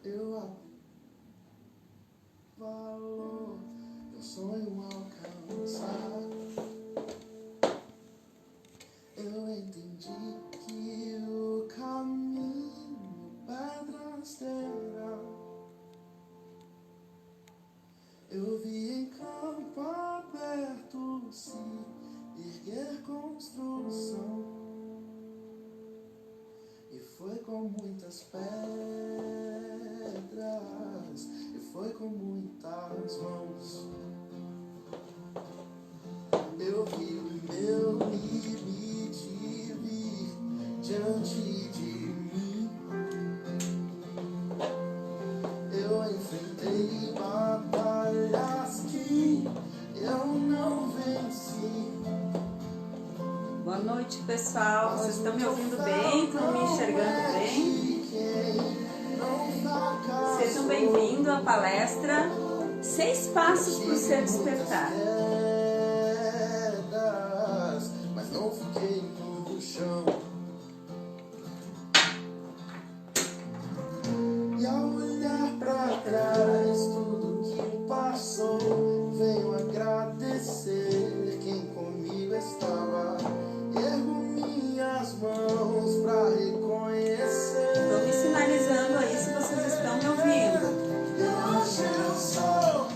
Eu valor, meu sonho alcançar. Eu entendi que o caminho pedras terão. Eu vi em campo aberto se erguer construção. E foi com muitas pedras, e foi com muitas mãos. Eu vi o meu limite vir diante de mim. Eu enfrentei batalhas que eu não venci. Boa noite, pessoal. Vocês estão me ouvindo bem? Estão me enxergando bem? Sejam bem-vindos à palestra 6 Passos para o Seu Despertar. Mas não fiquei no chão. E ao olhar pra trás, tudo que passou, venho agradecer quem comigo estava. Ergo minhas mãos pra reconhecer. Estou me sinalizando aí se vocês estão me ouvindo. E hoje eu sou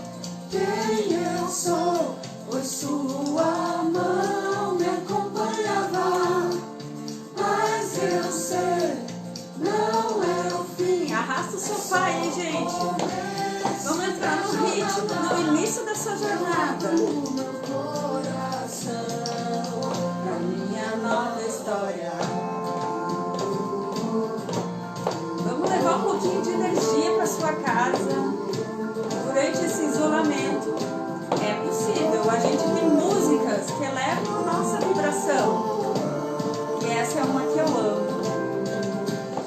quem eu sou, pois sua mão me acompanhava. Mas eu sei, não é o fim. Arrasta o sofá aí, gente. Vamos entrar no ritmo, no início da sua jornada. O meu coração Pra minha nova história. Vamos levar um pouquinho de energia para sua casa durante esse isolamento. É possível. A gente tem músicas que elevam a nossa vibração. E essa é uma que eu amo.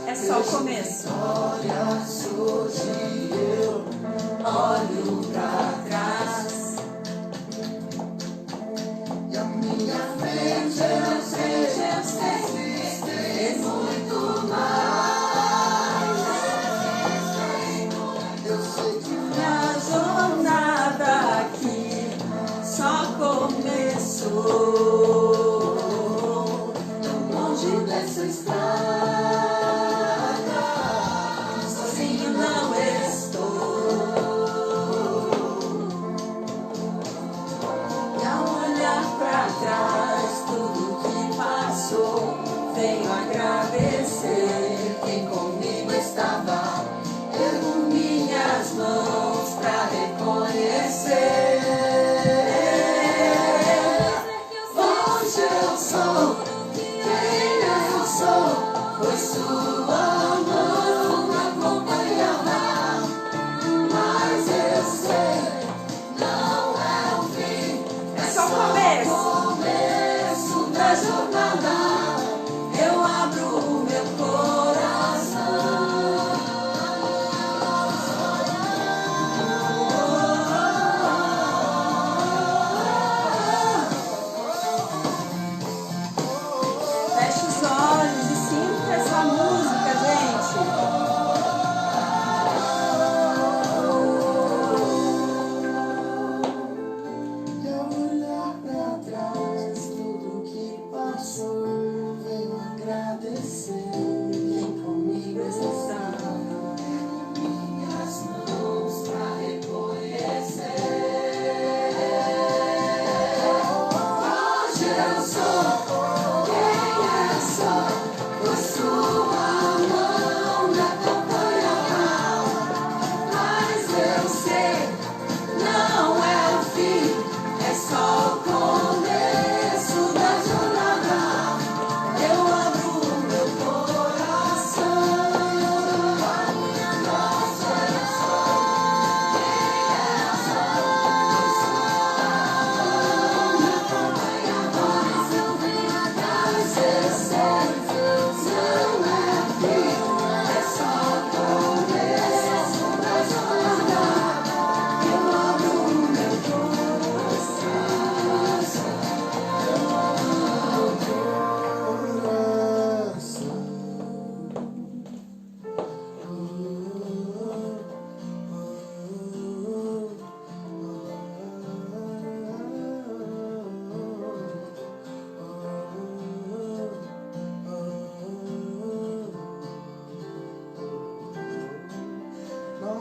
É só o começo. olha, hoje eu olho pra trás. E a minha frente eu sei, tem muito mais. Eu sei que Minha jornada aqui só começou. tão longe dessa estrada, sozinho não estou. E ao olhar pra trás, tudo que passou, venho agradecer.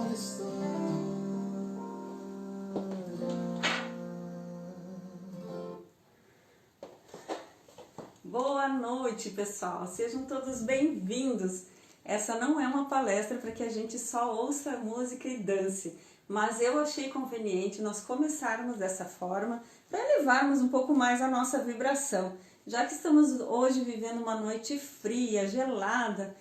restando. Boa noite, pessoal. Sejam todos bem-vindos. Essa não é uma palestra para que a gente só ouça música e dance, mas eu achei conveniente nós começarmos dessa forma para elevarmos um pouco mais a nossa vibração, já que estamos hoje vivendo uma noite fria, gelada,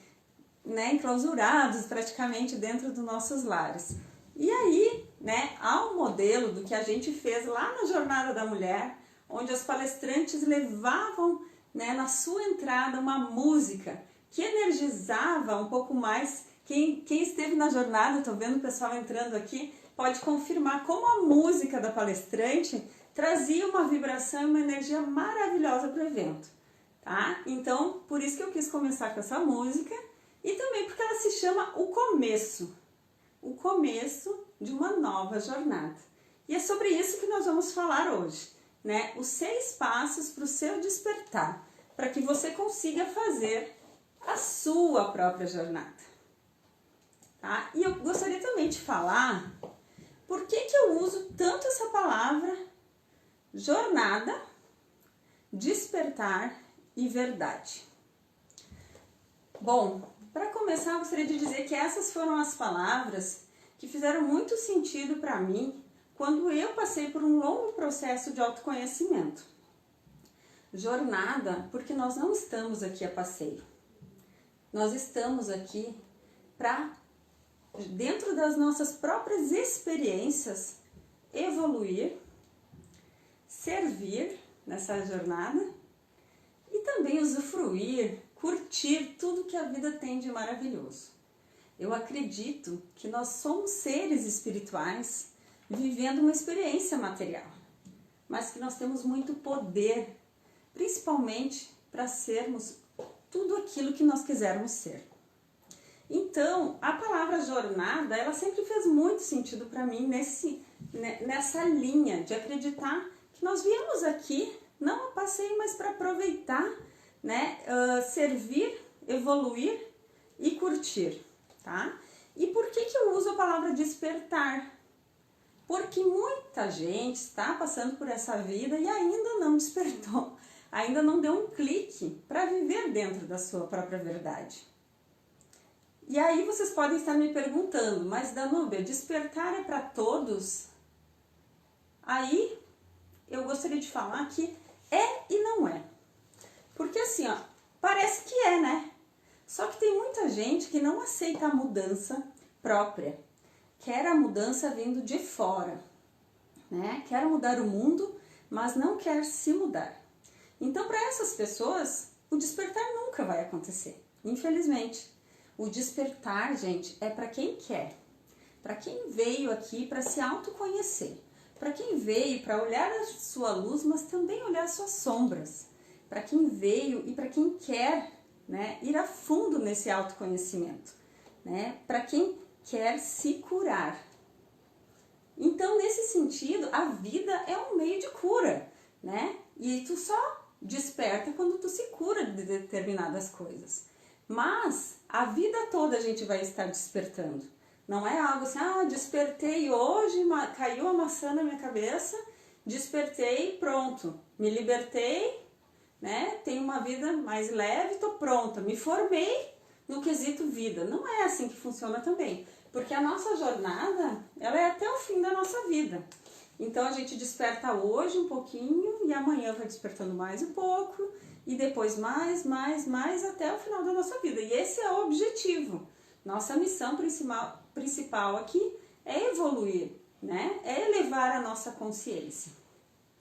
né, enclausurados praticamente dentro dos nossos lares. E aí, né, há um modelo do que a gente fez lá na Jornada da Mulher, onde as palestrantes levavam, né, na sua entrada uma música que energizava um pouco mais. Quem esteve na jornada, estou vendo o pessoal entrando aqui, pode confirmar como a música da palestrante trazia uma vibração e uma energia maravilhosa para o evento, tá? Então, por isso que eu quis começar com essa música e também porque ela se chama O Começo de uma nova jornada. E é sobre isso que nós vamos falar hoje, né? Os 6 passos para o seu despertar, para que você consiga fazer a sua própria jornada. Tá? E eu gostaria também de falar por que eu uso tanto essa palavra jornada, despertar e verdade. Bom, para começar eu gostaria de dizer que essas foram as palavras que fizeram muito sentido para mim quando eu passei por um longo processo de autoconhecimento. Jornada, porque nós não estamos aqui a passeio. Nós estamos aqui para, dentro das nossas próprias experiências, evoluir, servir nessa jornada e também usufruir, curtir tudo que a vida tem de maravilhoso. Eu acredito que nós somos seres espirituais vivendo uma experiência material, mas que nós temos muito poder, principalmente para sermos tudo aquilo que nós quisermos ser. Então, a palavra jornada, ela sempre fez muito sentido para mim nessa linha de acreditar que nós viemos aqui não a passeio, mas para aproveitar, né, servir, evoluir e curtir, tá? E por que eu uso a palavra despertar? Porque muita gente está passando por essa vida e ainda não despertou, ainda não deu um clique para viver dentro da sua própria verdade. E aí vocês podem estar me perguntando, mas Danúbia, despertar é para todos? Aí eu gostaria de falar que é e não é. Porque assim, ó, parece que é, né? Só que tem muita gente que não aceita a mudança própria. Quer a mudança vindo de fora, né? Quer mudar o mundo, mas não quer se mudar. Então, para essas pessoas, o despertar nunca vai acontecer, infelizmente. O despertar, gente, é para quem quer, para quem veio aqui para se autoconhecer, para quem veio para olhar a sua luz, mas também olhar as suas sombras, para quem veio e para quem quer, né, ir a fundo nesse autoconhecimento, né, para quem quer se curar. Então, nesse sentido, a vida é um meio de cura, né? E tu só desperta quando tu se cura de determinadas coisas. Mas a vida toda a gente vai estar despertando. Não é algo assim, despertei hoje, caiu a maçã na minha cabeça, despertei, pronto, me libertei, né? Tenho uma vida mais leve, tô pronta, me formei no quesito vida. Não é assim que funciona também. Porque a nossa jornada, ela é até o fim da nossa vida. Então a gente desperta hoje um pouquinho e amanhã vai despertando mais um pouco e depois mais até o final da nossa vida. E esse é o objetivo. Nossa missão principal aqui é evoluir, né? É elevar a nossa consciência.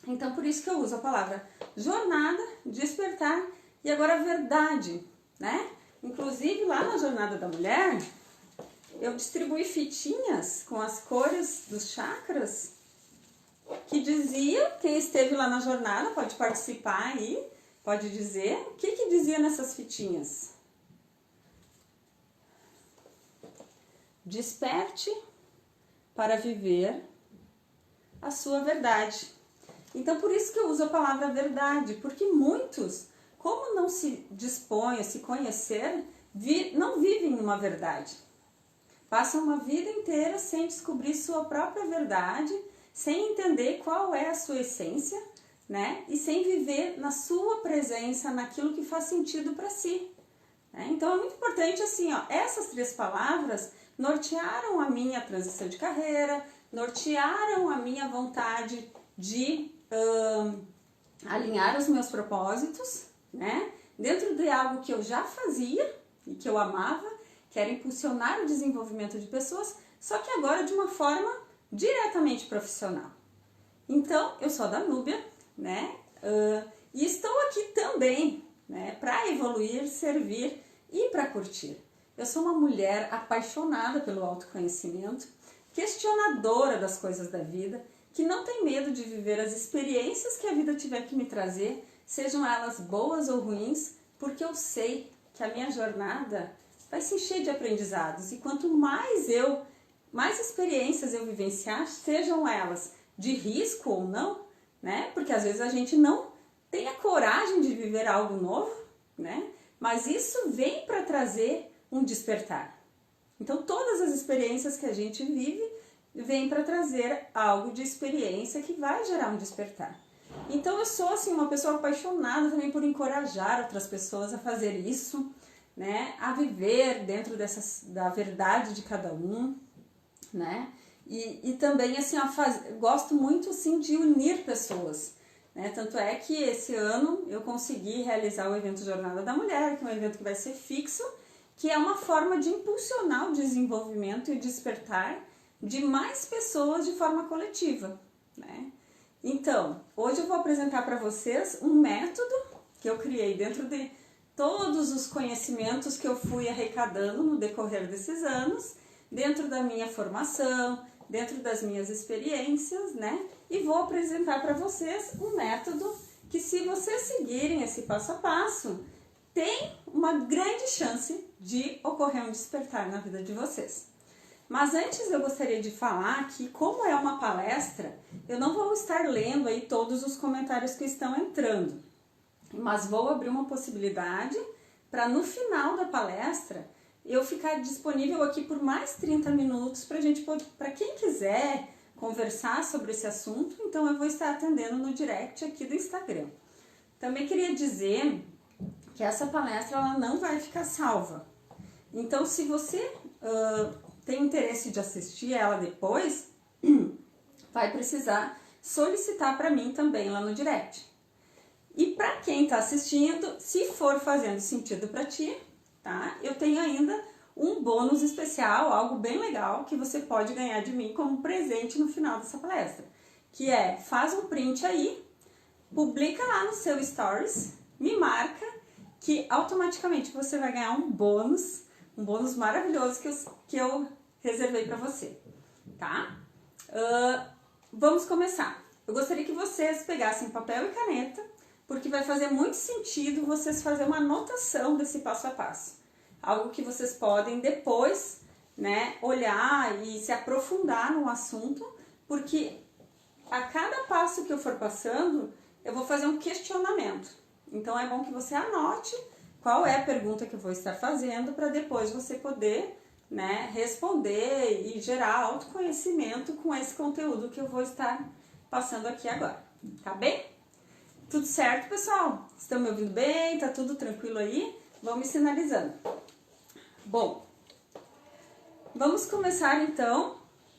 Então por isso que eu uso a palavra jornada, despertar e agora verdade, né? Inclusive lá na Jornada da Mulher, eu distribuí fitinhas com as cores dos chakras que dizia, quem esteve lá na jornada pode participar aí, pode dizer, o que dizia nessas fitinhas? Desperte para viver a sua verdade. Então, por isso que eu uso a palavra verdade, porque muitos, como não se dispõem a se conhecer, não vivem uma verdade. Passa uma vida inteira sem descobrir sua própria verdade, sem entender qual é a sua essência, né? E sem viver na sua presença, naquilo que faz sentido para si. Né? Então é muito importante assim, ó, essas 3 palavras nortearam a minha transição de carreira, nortearam a minha vontade de alinhar os meus propósitos, né? Dentro de algo que eu já fazia e que eu amava, que era impulsionar o desenvolvimento de pessoas, só que agora de uma forma diretamente profissional. Então, eu sou a Danúbia, né? E estou aqui também, né? Para evoluir, servir e para curtir. Eu sou uma mulher apaixonada pelo autoconhecimento, questionadora das coisas da vida, que não tem medo de viver as experiências que a vida tiver que me trazer, sejam elas boas ou ruins, porque eu sei que a minha jornada vai se encher de aprendizados. E quanto mais experiências eu vivenciar, sejam elas de risco ou não, né? Porque às vezes a gente não tem a coragem de viver algo novo, né? Mas isso vem para trazer um despertar. Então todas as experiências que a gente vive vêm para trazer algo de experiência que vai gerar um despertar. Então eu sou assim uma pessoa apaixonada também por encorajar outras pessoas a fazer isso, né? A viver dentro da verdade de cada um, né? E também assim gosto muito assim de unir pessoas, né? Tanto é que esse ano eu consegui realizar o evento Jornada da Mulher, que é um evento que vai ser fixo, que é uma forma de impulsionar o desenvolvimento e despertar de mais pessoas de forma coletiva, né? Então, hoje eu vou apresentar para vocês um método que eu criei dentro de todos os conhecimentos que eu fui arrecadando no decorrer desses anos, dentro da minha formação, dentro das minhas experiências, né? E vou apresentar para vocês um método que, se vocês seguirem esse passo a passo, tem uma grande chance de ocorrer um despertar na vida de vocês. Mas antes eu gostaria de falar que, como é uma palestra, eu não vou estar lendo aí todos os comentários que estão entrando, mas vou abrir uma possibilidade para no final da palestra eu ficar disponível aqui por mais 30 minutos para quem quiser conversar sobre esse assunto. Então eu vou estar atendendo no direct aqui do Instagram. Também queria dizer que essa palestra ela não vai ficar salva. Então, se você tem interesse de assistir ela depois, vai precisar solicitar para mim também lá no direct. E para quem está assistindo, se for fazendo sentido para ti, tá? Eu tenho ainda um bônus especial, algo bem legal que você pode ganhar de mim como presente no final dessa palestra, que é, faz um print aí, publica lá no seu stories, me marca, que automaticamente você vai ganhar um bônus maravilhoso que eu reservei para você, tá? Vamos começar. Eu gostaria que vocês pegassem papel e caneta, porque vai fazer muito sentido vocês fazerem uma anotação desse passo a passo. Algo que vocês podem depois, né, olhar e se aprofundar no assunto, porque a cada passo que eu for passando, eu vou fazer um questionamento. Então é bom que você anote qual é a pergunta que eu vou estar fazendo para depois você poder, né, responder e gerar autoconhecimento com esse conteúdo que eu vou estar passando aqui agora. Tá bem? Tudo certo, pessoal? Estão me ouvindo bem? Tá tudo tranquilo aí? Vão me sinalizando. Bom, vamos começar então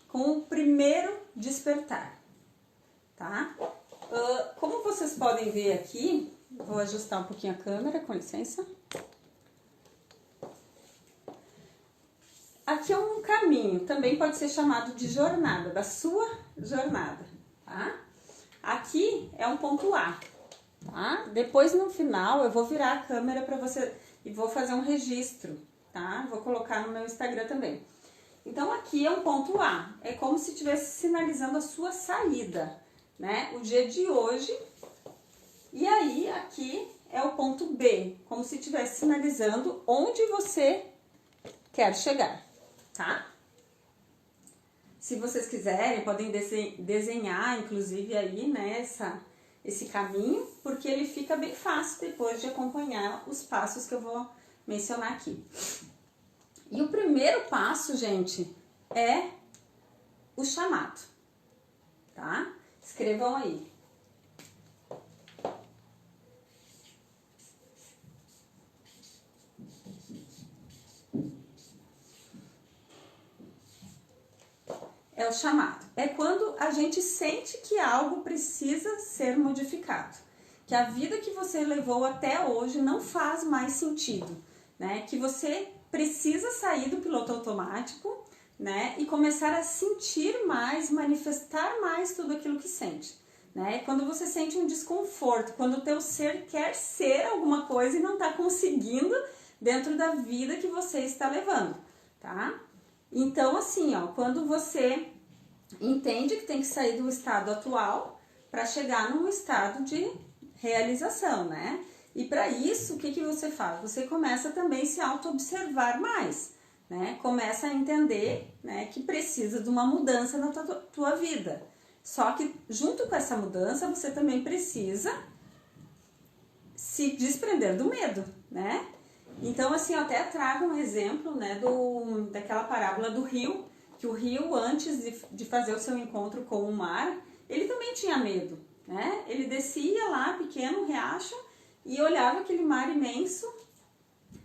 com o primeiro despertar, tá? Como vocês podem ver aqui, vou ajustar um pouquinho a câmera, com licença. Aqui é um caminho, também pode ser chamado de jornada, da sua jornada, tá? Aqui é um ponto A, tá? Depois no final eu vou virar a câmera para você e vou fazer um registro, tá? Vou colocar no meu Instagram também. Então aqui é um ponto A, é como se estivesse sinalizando a sua saída, né? O dia de hoje. E aí aqui é o ponto B, como se estivesse sinalizando onde você quer chegar, tá? Se vocês quiserem, podem desenhar, inclusive, aí, né, esse caminho, porque ele fica bem fácil depois de acompanhar os passos que eu vou mencionar aqui. E o primeiro passo, gente, é o chamado, tá? Escrevam aí. É o chamado. É quando a gente sente que algo precisa ser modificado. Que a vida que você levou até hoje não faz mais sentido, né? Que você precisa sair do piloto automático, né? E começar a sentir mais, manifestar mais tudo aquilo que sente, né? Quando você sente um desconforto, quando o teu ser quer ser alguma coisa e não está conseguindo dentro da vida que você está levando, tá? Então, assim, ó, quando você entende que tem que sair do estado atual para chegar num estado de realização, né? E para isso, o que que você faz? Você começa também a se auto-observar mais, né? Começa a entender, né, que precisa de uma mudança na tua vida. Só que junto com essa mudança, você também precisa se desprender do medo, né? Então, assim, eu até trago um exemplo, né, daquela parábola do rio, que o rio, antes de fazer o seu encontro com o mar, ele também tinha medo, né? Ele descia lá, pequeno riacho, e olhava aquele mar imenso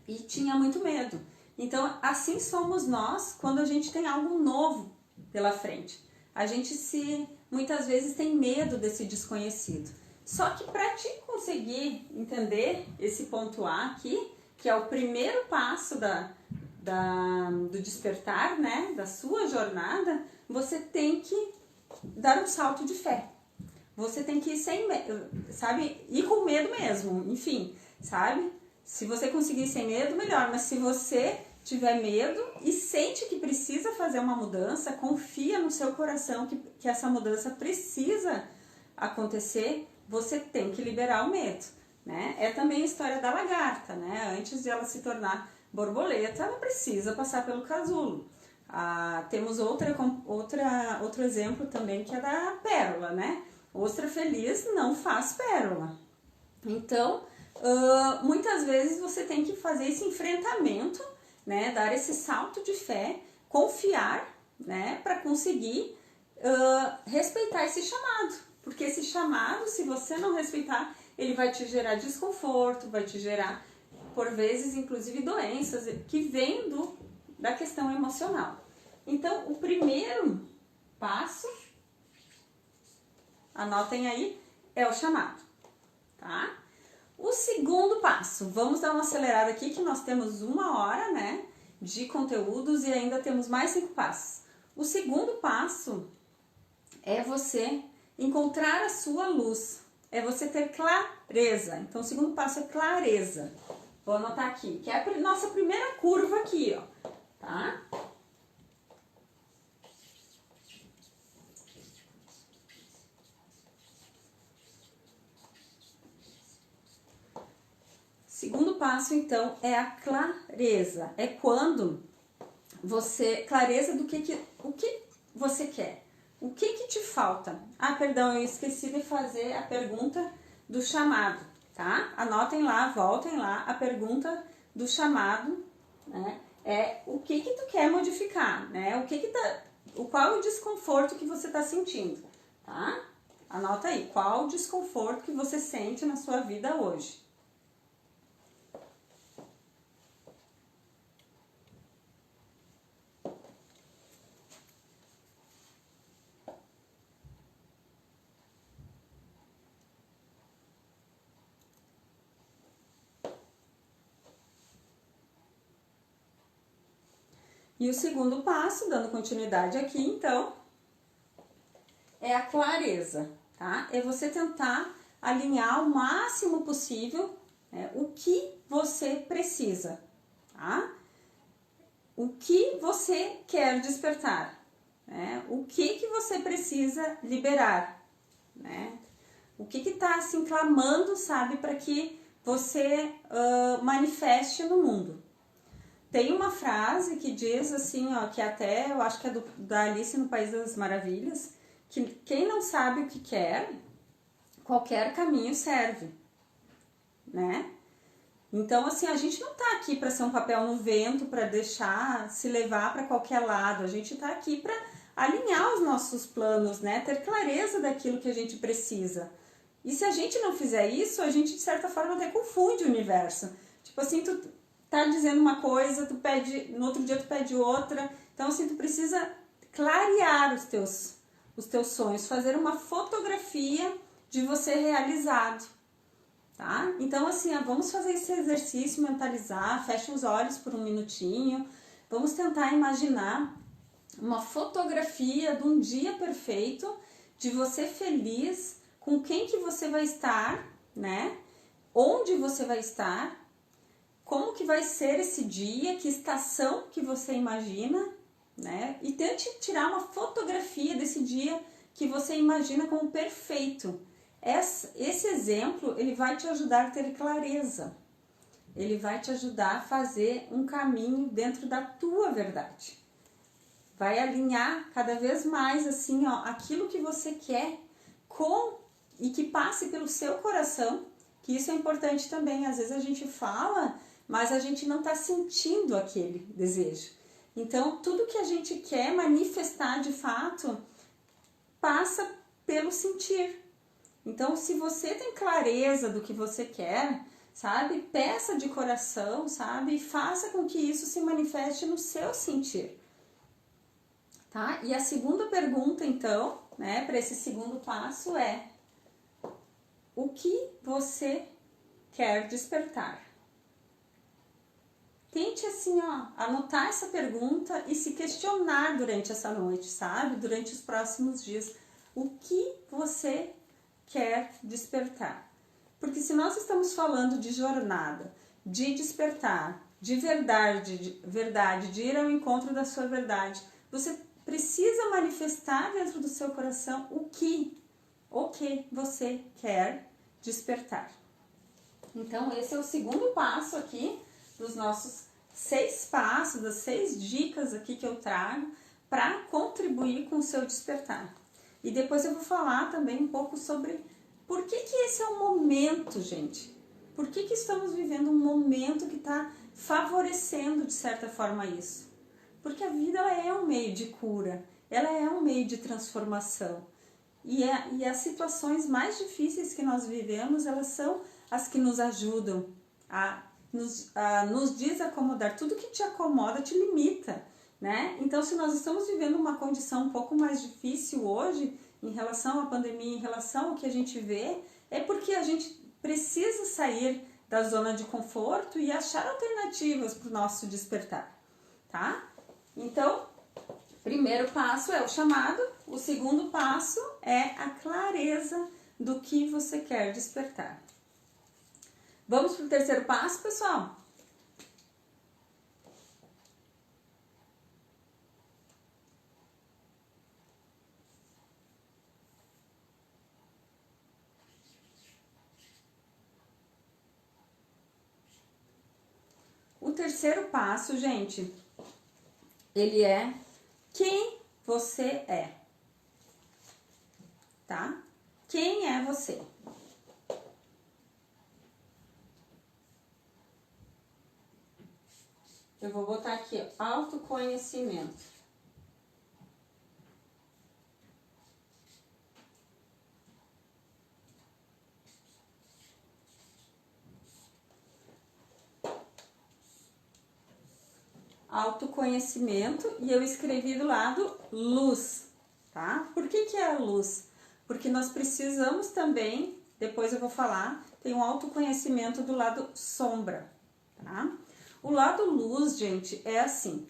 e tinha muito medo. Então, assim somos nós quando a gente tem algo novo pela frente. A gente muitas vezes tem medo desse desconhecido. Só que para te conseguir entender esse ponto A aqui, que é o primeiro passo do despertar, né, da sua jornada, você tem que dar um salto de fé. Você tem que ir sem medo, sabe? Ir com medo mesmo, enfim, sabe? Se você conseguir ir sem medo, melhor. Mas se você tiver medo e sente que precisa fazer uma mudança, confia no seu coração que essa mudança precisa acontecer, você tem que liberar o medo, né? É também a história da lagarta, né? Antes de ela se tornar borboleta, ela precisa passar pelo casulo. Temos outro exemplo também, que é da pérola, né? Ostra feliz não faz pérola. Então, muitas vezes você tem que fazer esse enfrentamento, né? Dar esse salto de fé, confiar, né? Para conseguir respeitar esse chamado. Porque esse chamado, se você não respeitar, ele vai te gerar desconforto, vai te gerar, por vezes, inclusive doenças que vêm da questão emocional. Então, o primeiro passo, anotem aí, é o chamado, tá? O segundo passo, vamos dar uma acelerada aqui que nós temos 1 hora, né, de conteúdos e ainda temos mais 5 passos. O segundo passo é você encontrar a sua luz, é você ter clareza. Então, o segundo passo é clareza. Vou anotar aqui, que é a nossa primeira curva aqui, ó, tá? Segundo passo, então, é a clareza. É quando clareza do o que você quer. O que te falta? Ah, perdão, eu esqueci de fazer a pergunta do chamado, tá? Anotem lá, voltem lá, a pergunta do chamado, né? É o que tu quer modificar, né? Qual é o desconforto que você está sentindo, tá? Anota aí, qual o desconforto que você sente na sua vida hoje. E o segundo passo, dando continuidade aqui, então, é a clareza, tá? É você tentar alinhar o máximo possível, né, o que você precisa, tá? O que você quer despertar, né? O que você precisa liberar, né? O que está assim clamando, sabe, para que você manifeste no mundo. Tem uma frase que diz assim, ó, que até eu acho que é da Alice no País das Maravilhas, que quem não sabe o que quer, qualquer caminho serve, né? Então, assim, a gente não tá aqui para ser um papel no vento, para deixar se levar para qualquer lado. A gente tá aqui para alinhar os nossos planos, né? Ter clareza daquilo que a gente precisa. E se a gente não fizer isso, a gente de certa forma até confunde o universo. Tipo assim, tu tá dizendo uma coisa, tu pede, no outro dia tu pede outra. Então, assim, tu precisa clarear os teus sonhos, fazer uma fotografia de você realizado, tá? Então, assim, vamos fazer esse exercício, mentalizar, fecha os olhos por um minutinho, vamos tentar imaginar uma fotografia de um dia perfeito, de você feliz, com quem que você vai estar, né? Onde você vai estar, como que vai ser esse dia, que estação que você imagina, né? E tente tirar uma fotografia desse dia que você imagina como perfeito. Esse exemplo, ele vai te ajudar a ter clareza. Ele vai te ajudar a fazer um caminho dentro da tua verdade. Vai alinhar cada vez mais assim, ó, aquilo que você quer e que passe pelo seu coração, que isso é importante também. Às vezes a gente fala, mas a gente não está sentindo aquele desejo. Então, tudo que a gente quer manifestar de fato passa pelo sentir. Então, se você tem clareza do que você quer, sabe, peça de coração, sabe, e faça com que isso se manifeste no seu sentir. Tá? E a segunda pergunta, então, né, para esse segundo passo é: o que você quer despertar? Tente, assim, ó, anotar essa pergunta e se questionar durante essa noite, sabe? Durante os próximos dias. O que você quer despertar? Porque se nós estamos falando de jornada, de despertar, de verdade, de ir ao encontro da sua verdade, você precisa manifestar dentro do seu coração o que você quer despertar. Então, esse é o segundo passo aqui dos nossos 6 passos, das 6 dicas aqui que eu trago para contribuir com o seu despertar. E depois eu vou falar também um pouco sobre por que esse é um momento, gente. Por que estamos vivendo um momento que está favorecendo, de certa forma, isso? Porque a vida ela é um meio de cura, ela é um meio de transformação. E as situações mais difíceis que nós vivemos, elas são as que nos ajudam a nos desacomodar. Tudo que te acomoda te limita, né? Então, se nós estamos vivendo uma condição um pouco mais difícil hoje, em relação à pandemia, em relação ao que a gente vê, é porque a gente precisa sair da zona de conforto e achar alternativas para o nosso despertar, tá? Então, primeiro passo é o chamado, o segundo passo é a clareza do que você quer despertar. Vamos para o terceiro passo, pessoal? O terceiro passo, gente, ele é quem você é, tá? Quem é você? Eu vou botar aqui, ó, autoconhecimento. Autoconhecimento, e eu escrevi do lado luz, tá? Por que é a luz? Porque nós precisamos também, depois eu vou falar, tem um autoconhecimento do lado sombra, tá? O lado luz, gente, é assim.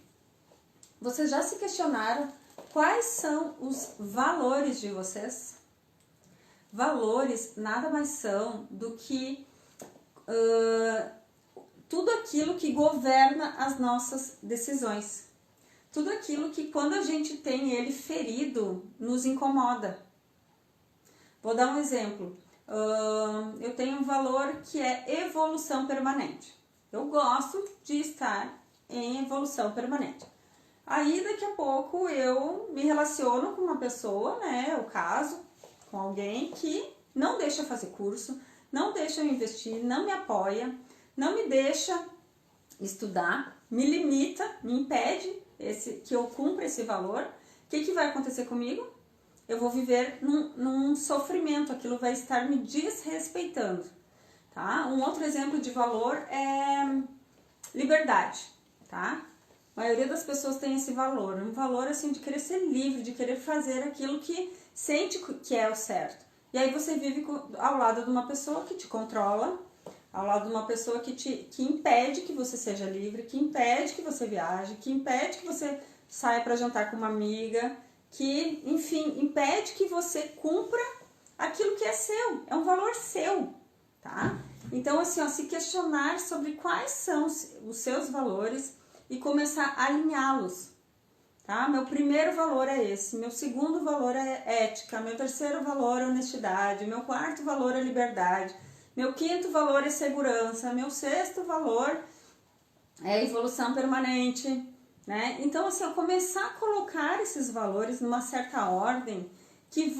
Vocês já se questionaram quais são os valores de vocês? Valores nada mais são do que tudo aquilo que governa as nossas decisões. Tudo aquilo que, quando a gente tem ele ferido, nos incomoda. Vou dar um exemplo. Eu tenho um valor que é evolução permanente. Eu gosto de estar em evolução permanente. Aí, daqui a pouco, eu me relaciono com uma pessoa, né? Eu caso com alguém que não deixa eu fazer curso, não deixa eu investir, não me apoia, não me deixa estudar, me limita, me impede que eu cumpra esse valor, o que vai acontecer comigo? Eu vou viver num sofrimento, aquilo vai estar me desrespeitando, tá? Um outro exemplo de valor é liberdade, tá? A maioria das pessoas tem esse valor, um valor assim de querer ser livre, de querer fazer aquilo que sente que é o certo. E aí você vive ao lado de uma pessoa que te controla, ao lado de uma pessoa que impede que você seja livre, que impede que você viaje, que impede que você saia para jantar com uma amiga, que, enfim, impede que você cumpra aquilo que é seu, é um valor seu, tá? Então, assim, ó, se questionar sobre quais são os seus valores e começar a alinhá-los, tá? Meu primeiro valor é esse, meu segundo valor é ética, meu terceiro valor é honestidade, meu quarto valor é liberdade, meu quinto valor é segurança, meu sexto valor é evolução permanente, né? Então, assim, eu começar a colocar esses valores numa certa ordem que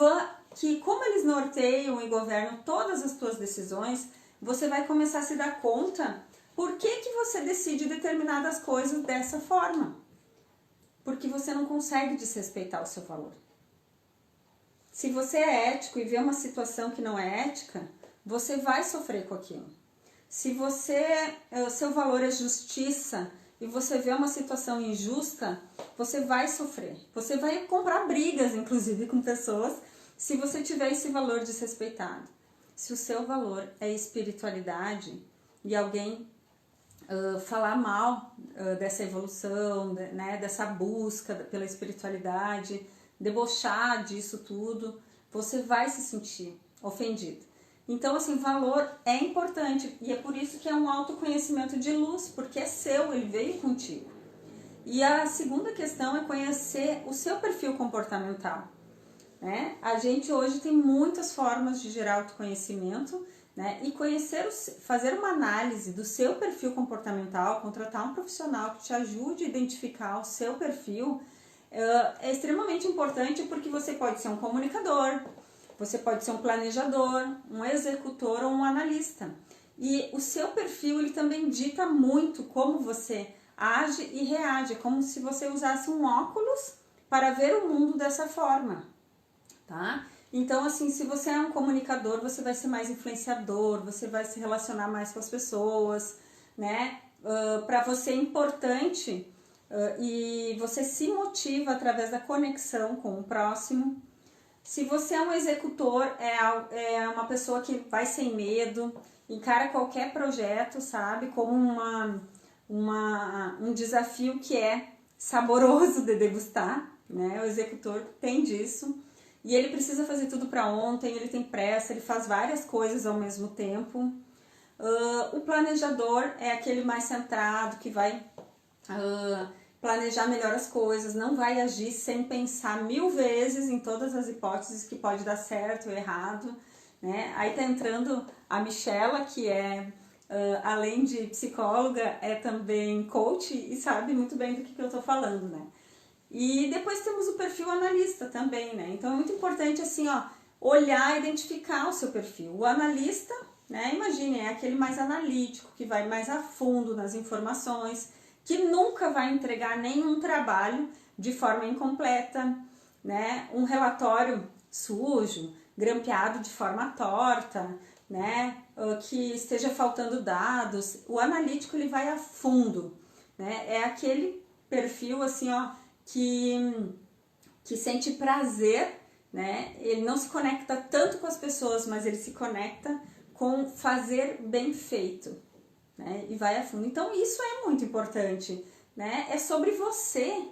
como eles norteiam e governam todas as tuas decisões, você vai começar a se dar conta por que você decide determinadas coisas dessa forma. Porque você não consegue desrespeitar o seu valor. Se você é ético e vê uma situação que não é ética, você vai sofrer com aquilo. Se seu valor é justiça e você vê uma situação injusta, você vai sofrer. Você vai comprar brigas, inclusive, com pessoas, se você tiver esse valor desrespeitado. Se o seu valor é espiritualidade e alguém falar mal dessa evolução, né, dessa busca pela espiritualidade, debochar disso tudo, você vai se sentir ofendido. Então, assim, valor é importante e é por isso que é um autoconhecimento de luz, porque é seu, ele veio contigo. E a segunda questão é conhecer o seu perfil comportamental, né? A gente hoje tem muitas formas de gerar autoconhecimento, né? E fazer uma análise do seu perfil comportamental, contratar um profissional que te ajude a identificar o seu perfil, é extremamente importante porque você pode ser um comunicador, você pode ser um planejador, um executor ou um analista. E o seu perfil, ele também dita muito como você age e reage, como se você usasse um óculos para ver o mundo dessa forma, tá? Então, assim, se você é um comunicador, você vai ser mais influenciador, você vai se relacionar mais com as pessoas, né? Para você é importante e você se motiva através da conexão com o próximo. Se você é um executor, é uma pessoa que vai sem medo, encara qualquer projeto, sabe, como um desafio que é saboroso de degustar, né? O executor tem disso. E ele precisa fazer tudo para ontem, ele tem pressa, ele faz várias coisas ao mesmo tempo. O planejador é aquele mais centrado, que vai planejar melhor as coisas, não vai agir sem pensar 1000 vezes em todas as hipóteses que pode dar certo ou errado, né? Aí tá entrando a Michela, que é, além de psicóloga, é também coach e sabe muito bem do que eu tô falando, né? E depois temos o perfil analista também, né? Então é muito importante, assim, ó, olhar, identificar o seu perfil. O analista, né, imagine, é aquele mais analítico, que vai mais a fundo nas informações, que nunca vai entregar nenhum trabalho de forma incompleta, né? Um relatório sujo, grampeado de forma torta, né? Que esteja faltando dados. O analítico, ele vai a fundo, né? É aquele perfil, assim, ó, que sente prazer, né? Ele não se conecta tanto com as pessoas, mas ele se conecta com fazer bem feito, né? E vai a fundo. Então isso é muito importante, né? É sobre você,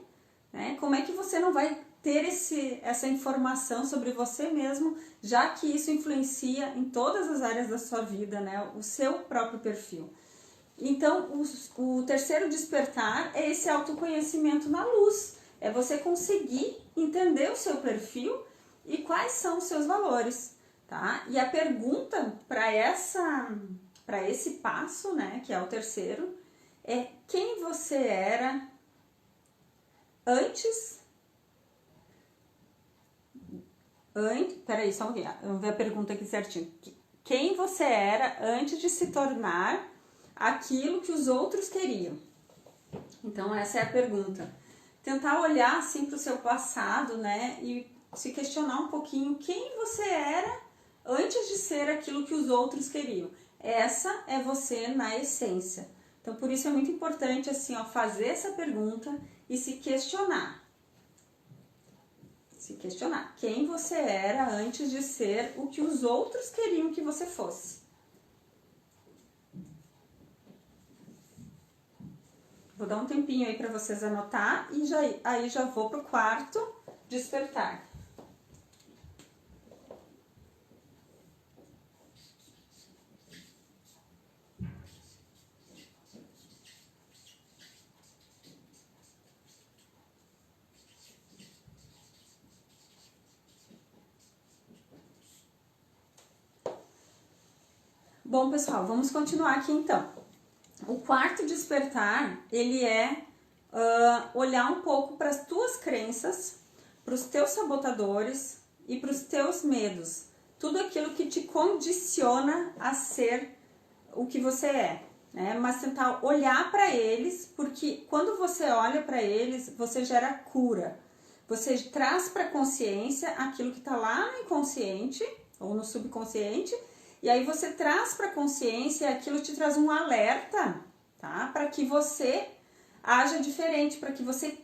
né? Como é que você não vai ter essa informação sobre você mesmo, já que isso influencia em todas as áreas da sua vida, né? O seu próprio perfil. Então, o terceiro despertar é esse autoconhecimento na luz. É você conseguir entender o seu perfil e quais são os seus valores, tá? E a pergunta para esse passo, né, que é o terceiro, é quem você era peraí, só um pouquinho, eu vou ver a pergunta aqui certinho. Quem você era antes de se tornar aquilo que os outros queriam? Então essa é a pergunta. Tentar olhar assim para o seu passado, né, e se questionar um pouquinho quem você era antes de ser aquilo que os outros queriam. Essa é você na essência. Então por isso é muito importante assim, ó, fazer essa pergunta e se questionar. Se questionar quem você era antes de ser o que os outros queriam que você fosse. Vou dar um tempinho aí para vocês anotar e aí já vou pro quarto despertar. Bom, pessoal, vamos continuar aqui então. O quarto despertar, ele é olhar um pouco para as tuas crenças, para os teus sabotadores e para os teus medos. Tudo aquilo que te condiciona a ser o que você é, né? Mas tentar olhar para eles, porque quando você olha para eles, você gera cura. Você traz para a consciência aquilo que está lá no inconsciente ou no subconsciente, e aí você traz para a consciência e aquilo te traz um alerta, tá? Para que você haja diferente, para que você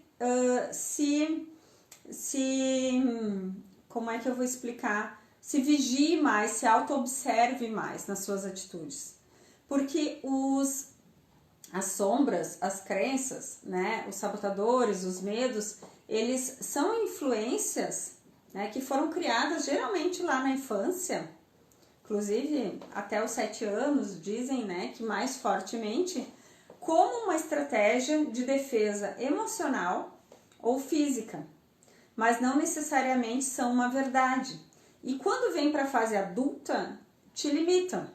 como é que eu vou explicar? Se vigie mais, se auto-observe mais nas suas atitudes. Porque as sombras, as crenças, né, os sabotadores, os medos, eles são influências, né, que foram criadas geralmente lá na infância. Inclusive, até os 7 anos, dizem, né, que mais fortemente, como uma estratégia de defesa emocional ou física, mas não necessariamente são uma verdade. E quando vem para a fase adulta, te limitam.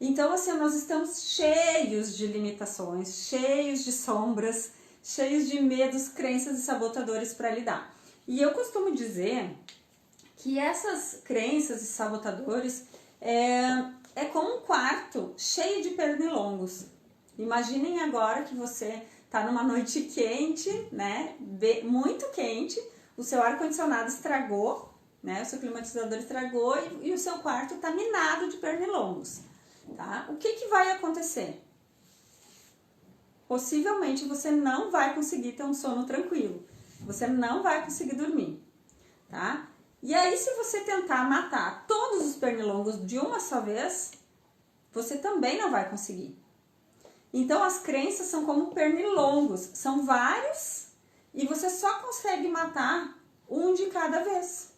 Então, assim, nós estamos cheios de limitações, cheios de sombras, cheios de medos, crenças e sabotadores para lidar. E eu costumo dizer que essas crenças e sabotadores é como um quarto cheio de pernilongos. Imaginem agora que você está numa noite quente, né? Muito quente, o seu ar-condicionado estragou, né? O seu climatizador estragou e o seu quarto está minado de pernilongos. Tá? O que vai acontecer? Possivelmente você não vai conseguir ter um sono tranquilo. Você não vai conseguir dormir. Tá? E aí, se você tentar matar todos os pernilongos de uma só vez, você também não vai conseguir. Então, as crenças são como pernilongos. São vários e você só consegue matar um de cada vez.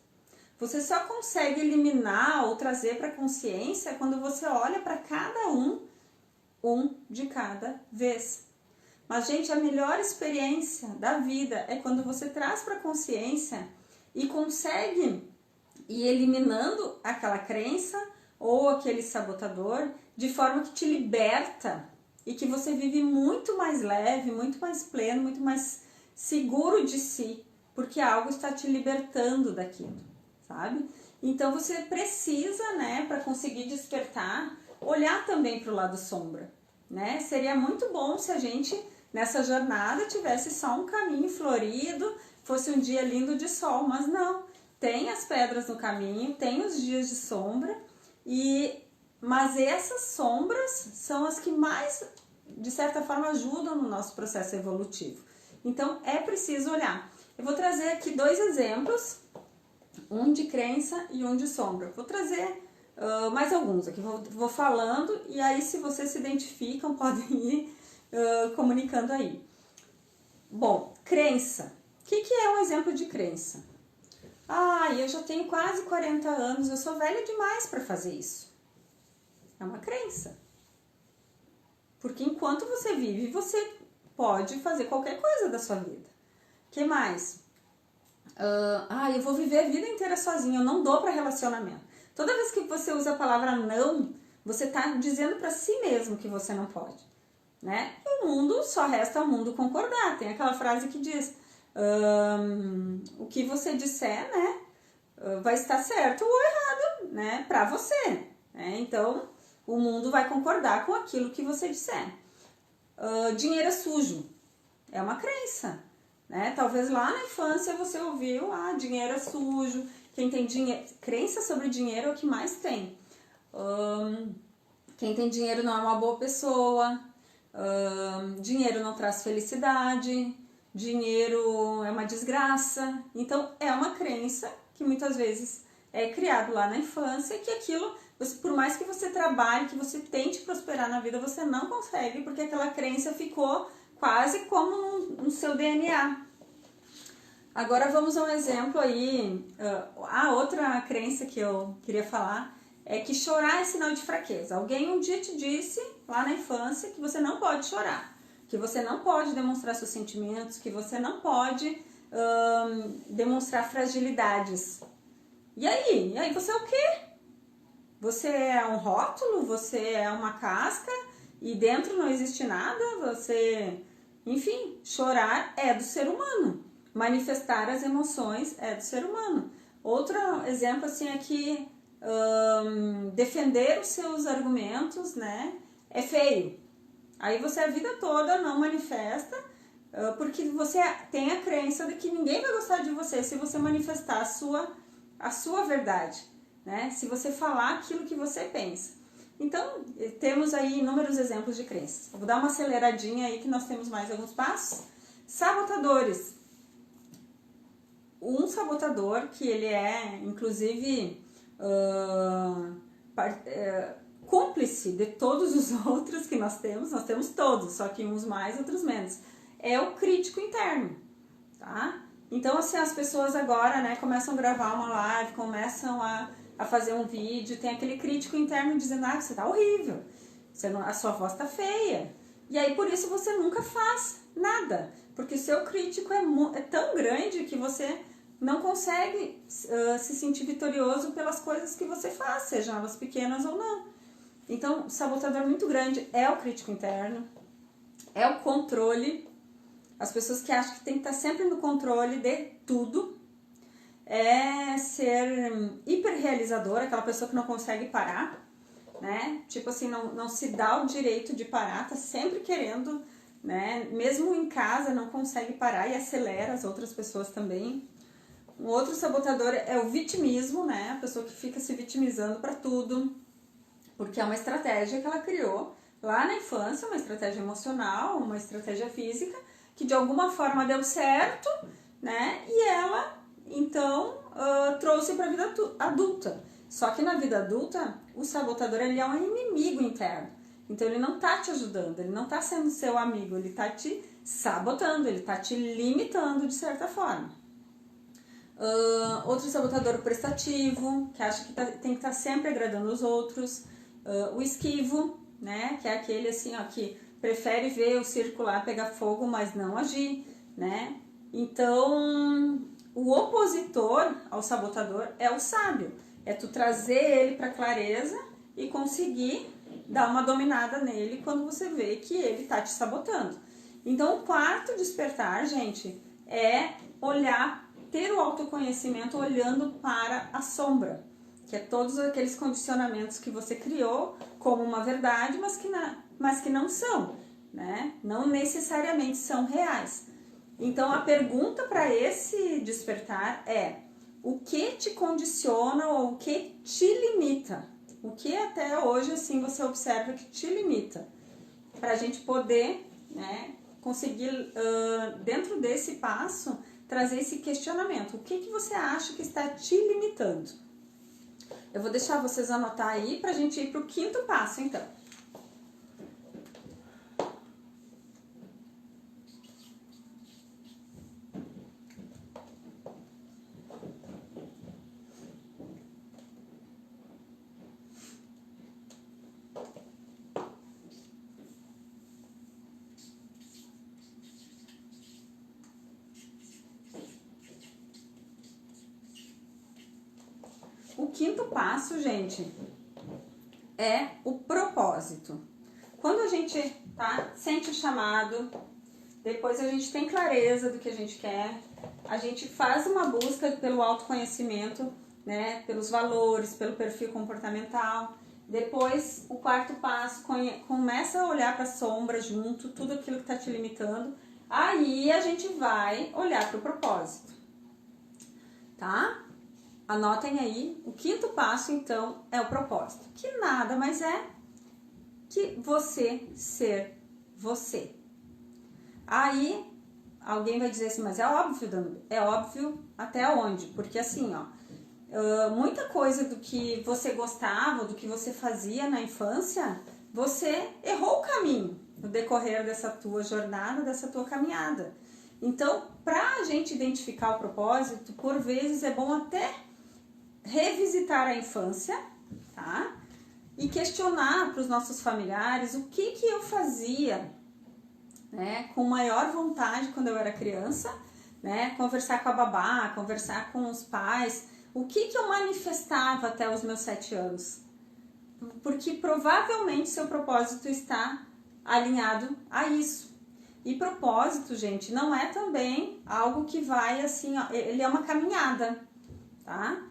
Você só consegue eliminar ou trazer para a consciência quando você olha para cada um de cada vez. Mas, gente, a melhor experiência da vida é quando você traz para a consciência e consegue ir eliminando aquela crença ou aquele sabotador de forma que te liberta e que você vive muito mais leve, muito mais pleno, muito mais seguro de si, porque algo está te libertando daquilo, sabe? Então você precisa, né, para conseguir despertar, olhar também para o lado sombra, né? Seria muito bom se a gente nessa jornada tivesse só um caminho florido, fosse um dia lindo de sol, mas não. Tem as pedras no caminho, tem os dias de sombra, mas essas sombras são as que mais, de certa forma, ajudam no nosso processo evolutivo. Então, é preciso olhar. Eu vou trazer aqui 2 exemplos, um de crença e um de sombra. Vou trazer mais alguns aqui, vou falando, e aí se vocês se identificam, podem ir comunicando aí. Bom, crença. O que é um exemplo de crença? Eu já tenho quase 40 anos, eu sou velha demais para fazer isso. É uma crença. Porque enquanto você vive, você pode fazer qualquer coisa da sua vida. O que mais? Eu vou viver a vida inteira sozinha, eu não dou para relacionamento. Toda vez que você usa a palavra não, você está dizendo para si mesmo que você não pode. Né? O mundo, só resta ao mundo concordar. Tem aquela frase que diz, o que você disser, né, vai estar certo ou errado, né, para você. Né? Então, o mundo vai concordar com aquilo que você disser. Dinheiro é sujo. É uma crença, né? Talvez lá na infância você ouviu, dinheiro é sujo. Quem tem dinheiro, crença sobre dinheiro é o que mais tem. Quem tem dinheiro não é uma boa pessoa. Dinheiro não traz felicidade. Dinheiro é uma desgraça. Então é uma crença que muitas vezes é criado lá na infância, que aquilo, por mais que você trabalhe, que você tente prosperar na vida, você não consegue, porque aquela crença ficou quase como no seu DNA. Agora vamos a um exemplo aí. A outra crença que eu queria falar é que chorar é sinal de fraqueza. Alguém um dia te disse, lá na infância, que você não pode chorar, que você não pode demonstrar seus sentimentos, que você não pode demonstrar fragilidades. E aí? E aí você é o quê? Você é um rótulo? Você é uma casca? E dentro não existe nada? Você... Enfim, chorar é do ser humano. Manifestar as emoções é do ser humano. Outro exemplo assim é que defender os seus argumentos, né, é feio. Aí você a vida toda não manifesta, porque você tem a crença de que ninguém vai gostar de você se você manifestar a sua verdade, né? Se você falar aquilo que você pensa. Então, temos aí inúmeros exemplos de crenças. Eu vou dar uma aceleradinha aí que nós temos mais alguns passos. Sabotadores. Um sabotador que ele é, inclusive, cúmplice de todos os outros que nós temos todos, só que uns mais, outros menos, é o crítico interno, tá? Então, assim, as pessoas agora, né, começam a gravar uma live, começam a fazer um vídeo, tem aquele crítico interno dizendo, você tá horrível, a sua voz tá feia, e aí por isso você nunca faz nada, porque o seu crítico é tão grande que você não consegue se sentir vitorioso pelas coisas que você faz, sejam elas pequenas ou não. Então, o sabotador muito grande é o crítico interno, é o controle, as pessoas que acham que tem que estar sempre no controle de tudo, é ser hiperrealizador, aquela pessoa que não consegue parar, né? Tipo assim, não se dá o direito de parar, tá sempre querendo, né? Mesmo em casa não consegue parar e acelera as outras pessoas também. Um outro sabotador é o vitimismo, né? A pessoa que fica se vitimizando para tudo, porque é uma estratégia que ela criou lá na infância, uma estratégia emocional, uma estratégia física, que de alguma forma deu certo, né? E ela, então, trouxe para a vida adulta. Só que na vida adulta, o sabotador ele é um inimigo interno. Então ele não tá te ajudando, ele não tá sendo seu amigo, ele tá te sabotando, ele tá te limitando de certa forma. Outro sabotador prestativo, que acha que tem que estar sempre agradando os outros. O esquivo, né, que é aquele assim, que prefere ver o circo lá pegar fogo, mas não agir, né? Então, o opositor ao sabotador é o sábio. É tu trazer ele para clareza e conseguir dar uma dominada nele quando você vê que ele tá te sabotando. Então, o quarto despertar, gente, é ter o autoconhecimento olhando para a sombra, que é todos aqueles condicionamentos que você criou como uma verdade, mas que não são, né? Não necessariamente são reais. Então, a pergunta para esse despertar é: o que te condiciona ou o que te limita? O que até hoje, assim, você observa que te limita? Para a gente poder, né, conseguir, dentro desse passo, trazer esse questionamento. O que você acha que está te limitando? Eu vou deixar vocês anotar aí para a gente ir para o quinto passo, então. O quinto passo, gente, é o propósito. Quando a gente sente o chamado, depois a gente tem clareza do que a gente quer, a gente faz uma busca pelo autoconhecimento, né, pelos valores, pelo perfil comportamental, Depois, o quarto passo, começa a olhar para a sombra junto, tudo aquilo que está te limitando. Aí a gente vai olhar para o propósito, tá? Anotem aí, o quinto passo, então, é o propósito, que nada mais é que você ser você. Aí, alguém vai dizer assim, mas é óbvio, Danube. É óbvio até onde? Porque assim, ó, muita coisa do que você gostava, do que você fazia na infância, você errou o caminho no decorrer dessa tua jornada, dessa tua caminhada. Então, para a gente identificar o propósito, por vezes é bom até revisitar a infância, tá? E questionar para os nossos familiares o que eu fazia, né, com maior vontade quando eu era criança, né? Conversar com a babá, conversar com os pais, o que eu manifestava até os meus 7 anos. Porque provavelmente seu propósito está alinhado a isso. E propósito, gente, não é também algo que vai assim, ó, ele é uma caminhada, tá?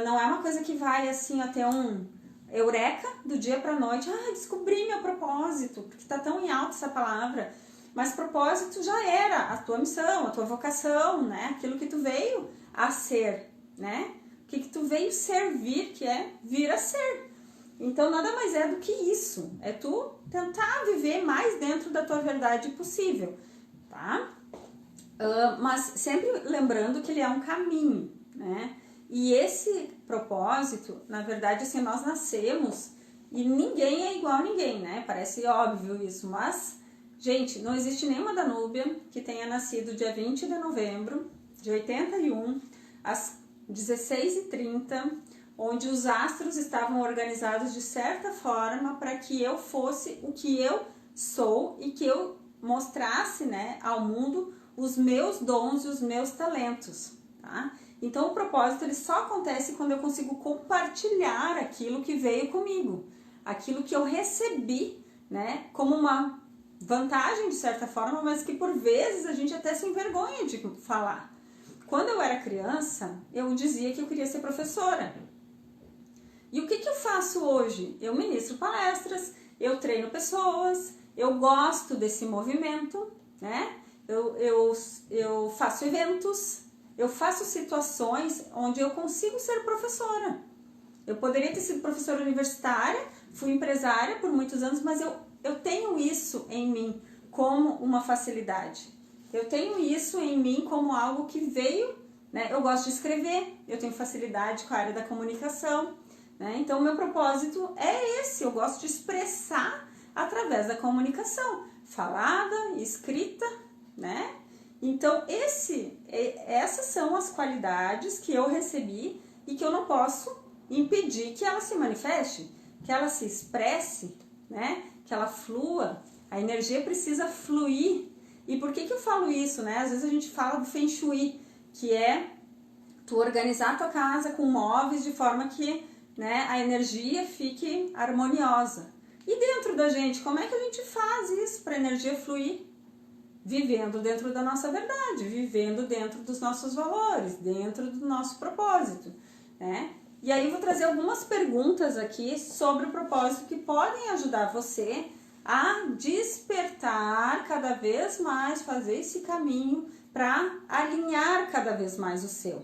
Não é uma coisa que vai assim até um eureka do dia para noite. Descobri meu propósito, porque tá tão em alta essa palavra. Mas propósito já era a tua missão, a tua vocação, né? Aquilo que tu veio a ser, né? O que tu veio servir, que é vir a ser. Então nada mais é do que isso. É tu tentar viver mais dentro da tua verdade possível, tá? Mas sempre lembrando que ele é um caminho, né? E esse propósito, na verdade, assim, nós nascemos e ninguém é igual a ninguém, né? Parece óbvio isso, mas, gente, não existe nenhuma Danúbia que tenha nascido dia 20 de novembro de 81, às 16h30, onde os astros estavam organizados de certa forma para que eu fosse o que eu sou e que eu mostrasse, né, ao mundo os meus dons e os meus talentos, tá? Então o propósito ele só acontece quando eu consigo compartilhar aquilo que veio comigo, aquilo que eu recebi, né, como uma vantagem de certa forma, mas que por vezes a gente até se envergonha de falar. Quando eu era criança, eu dizia que eu queria ser professora. E o que eu faço hoje? Eu ministro palestras, eu treino pessoas, eu gosto desse movimento, né? Eu faço eventos, eu faço situações onde eu consigo ser professora. Eu poderia ter sido professora universitária, fui empresária por muitos anos, mas eu tenho isso em mim como uma facilidade. Eu tenho isso em mim como algo que veio, né? Eu gosto de escrever, eu tenho facilidade com a área da comunicação, né? Então, o meu propósito é esse, eu gosto de expressar através da comunicação, falada, escrita, né? Então, essas são as qualidades que eu recebi e que eu não posso impedir que ela se manifeste, que ela se expresse, né? Que ela flua. A energia precisa fluir. E por que eu falo isso, né? Às vezes a gente fala do Feng Shui, que é tu organizar a tua casa com móveis de forma que, né, a energia fique harmoniosa. E dentro da gente, como é que a gente faz isso para a energia fluir? Vivendo dentro da nossa verdade, vivendo dentro dos nossos valores, dentro do nosso propósito, né? E aí eu vou trazer algumas perguntas aqui sobre o propósito que podem ajudar você a despertar cada vez mais, fazer esse caminho para alinhar cada vez mais o seu,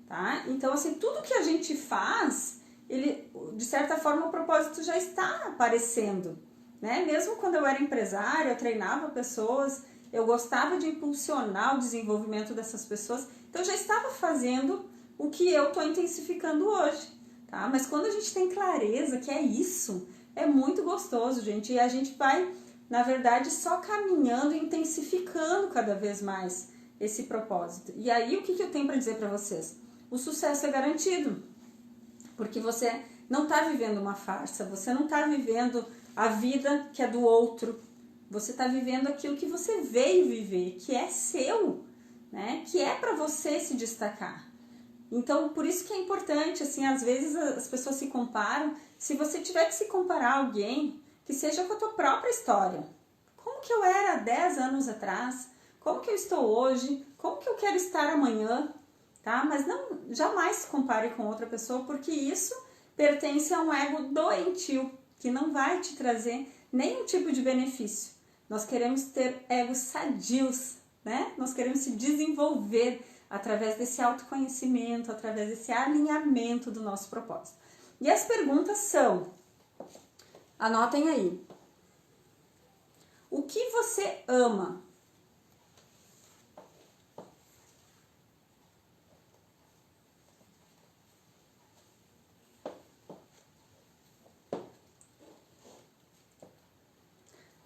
tá? Então, assim, tudo que a gente faz, ele, de certa forma, o propósito já está aparecendo, né? Mesmo quando eu era empresária, eu treinava pessoas, eu gostava de impulsionar o desenvolvimento dessas pessoas, então eu já estava fazendo o que eu estou intensificando hoje, tá? Mas quando a gente tem clareza que é isso, é muito gostoso, gente, e a gente vai, na verdade, só caminhando e intensificando cada vez mais esse propósito. E aí, o que eu tenho para dizer para vocês? O sucesso é garantido, porque você não está vivendo uma farsa, você não está vivendo a vida que é do outro, você está vivendo aquilo que você veio viver, que é seu, né? Que é para você se destacar. Então, por isso que é importante, assim, às vezes as pessoas se comparam. Se você tiver que se comparar a alguém, que seja com a tua própria história. Como que eu era há 10 anos atrás? Como que eu estou hoje? Como que eu quero estar amanhã? Tá? Mas não, jamais se compare com outra pessoa, porque isso pertence a um ego doentio, que não vai te trazer nenhum tipo de benefício. Nós queremos ter egos sadios, né? Nós queremos se desenvolver através desse autoconhecimento, através desse alinhamento do nosso propósito. E as perguntas são, anotem aí, o que você ama?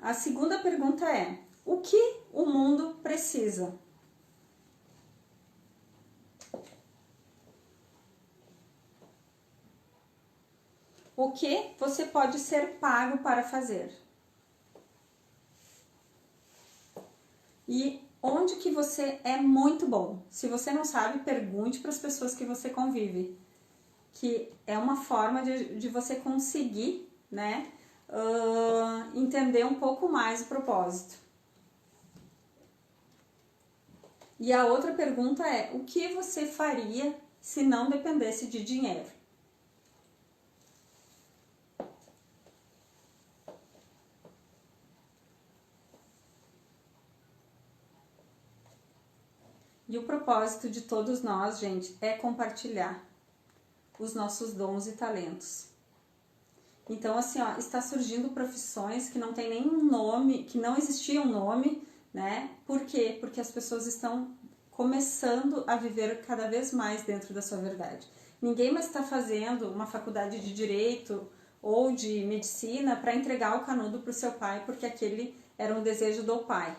A segunda pergunta é, o que o mundo precisa? O que você pode ser pago para fazer? E onde que você é muito bom? Se você não sabe, pergunte para as pessoas que você convive, que é uma forma de você conseguir, né, entender um pouco mais o propósito. E a outra pergunta é, o que você faria se não dependesse de dinheiro? E o propósito de todos nós, gente, é compartilhar os nossos dons e talentos. Então, assim, ó, está surgindo profissões que não tem nenhum nome, que não existia um nome, né? Por quê? Porque as pessoas estão começando a viver cada vez mais dentro da sua verdade. Ninguém mais está fazendo uma faculdade de direito ou de medicina para entregar o canudo para o seu pai, porque aquele era um desejo do pai.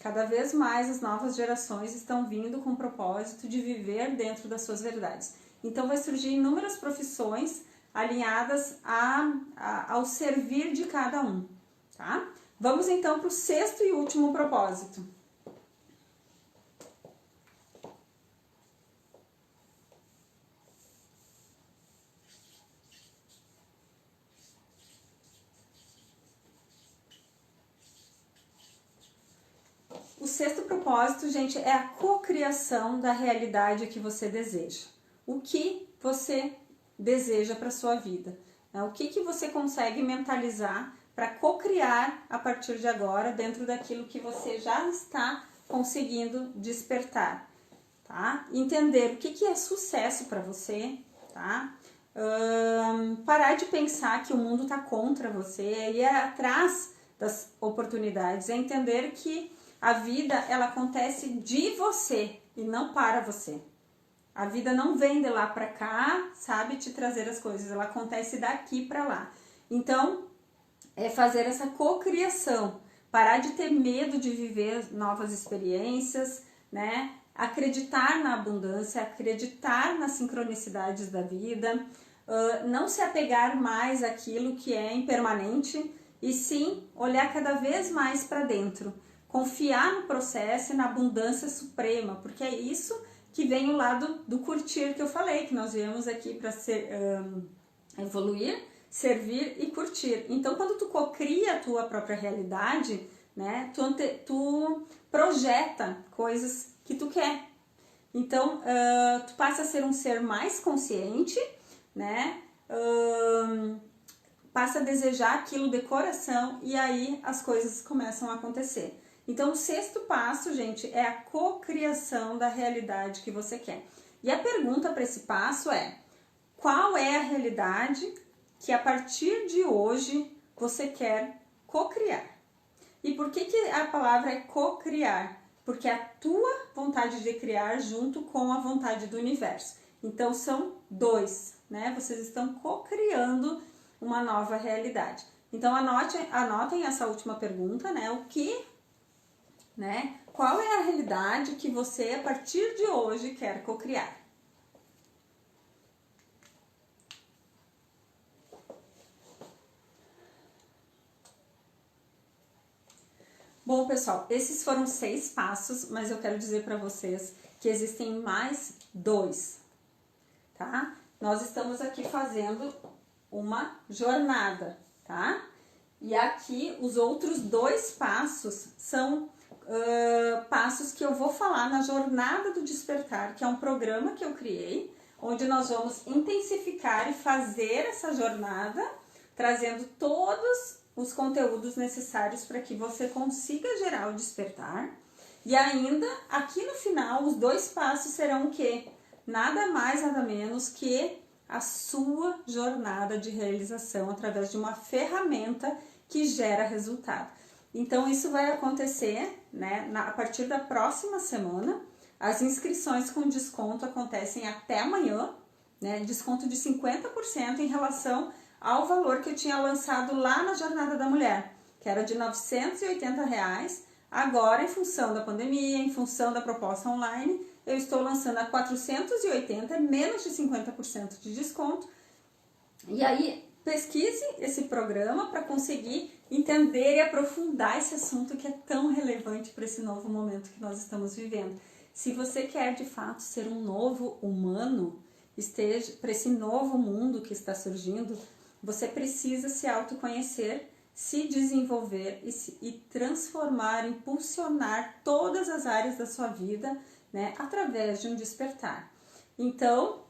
Cada vez mais as novas gerações estão vindo com o propósito de viver dentro das suas verdades. Então vai surgir inúmeras profissões alinhadas ao servir de cada um, tá? Vamos então para o sexto e último propósito. O sexto propósito, gente, é a cocriação da realidade que você deseja. O que você deseja para a sua vida? O que você consegue mentalizar para cocriar a partir de agora dentro daquilo que você já está conseguindo despertar, tá? Entender o que é sucesso para você, tá? Parar de pensar que o mundo está contra você e ir atrás das oportunidades, é entender que a vida, ela acontece de você e não para você. A vida não vem de lá para cá, sabe, te trazer as coisas, ela acontece daqui para lá. Então, é fazer essa cocriação, parar de ter medo de viver novas experiências, né? Acreditar na abundância, acreditar nas sincronicidades da vida, não se apegar mais àquilo que é impermanente e sim olhar cada vez mais para dentro. Confiar no processo e na abundância suprema, porque é isso que vem o lado do curtir que eu falei, que nós viemos aqui para evoluir, servir e curtir. Então, quando tu cocria a tua própria realidade, né, tu projeta coisas que tu quer. Então, tu passa a ser um ser mais consciente, né, passa a desejar aquilo de coração e aí as coisas começam a acontecer. Então, o sexto passo, gente, é a cocriação da realidade que você quer. E a pergunta para esse passo é, qual é a realidade que a partir de hoje você quer cocriar? E por que a palavra é cocriar? Porque é a tua vontade de criar junto com a vontade do universo. Então, são dois, né? Vocês estão cocriando uma nova realidade. Então, anotem essa última pergunta, né? Qual é a realidade que você, a partir de hoje, quer cocriar? Bom, pessoal, esses foram 6 passos, mas eu quero dizer para vocês que existem mais 2, tá? Nós estamos aqui fazendo uma jornada, tá? E aqui os outros 2 passos são passos que eu vou falar na Jornada do Despertar, que é um programa que eu criei, onde nós vamos intensificar e fazer essa jornada, trazendo todos os conteúdos necessários para que você consiga gerar o despertar. E ainda, aqui no final, os 2 passos serão o quê? Nada mais, nada menos que a sua jornada de realização através de uma ferramenta que gera resultado. Então, isso vai acontecer, né, a partir da próxima semana. As inscrições com desconto acontecem até amanhã, né, desconto de 50% em relação ao valor que eu tinha lançado lá na Jornada da Mulher, que era de R$ 980. Agora, em função da pandemia, em função da proposta online, eu estou lançando a 480, menos de 50% de desconto. E aí, pesquise esse programa para conseguir entender e aprofundar esse assunto que é tão relevante para esse novo momento que nós estamos vivendo. Se você quer, de fato, ser um novo humano, esteja para esse novo mundo que está surgindo, você precisa se autoconhecer, se desenvolver e transformar, impulsionar todas as áreas da sua vida, né, através de um despertar. Então,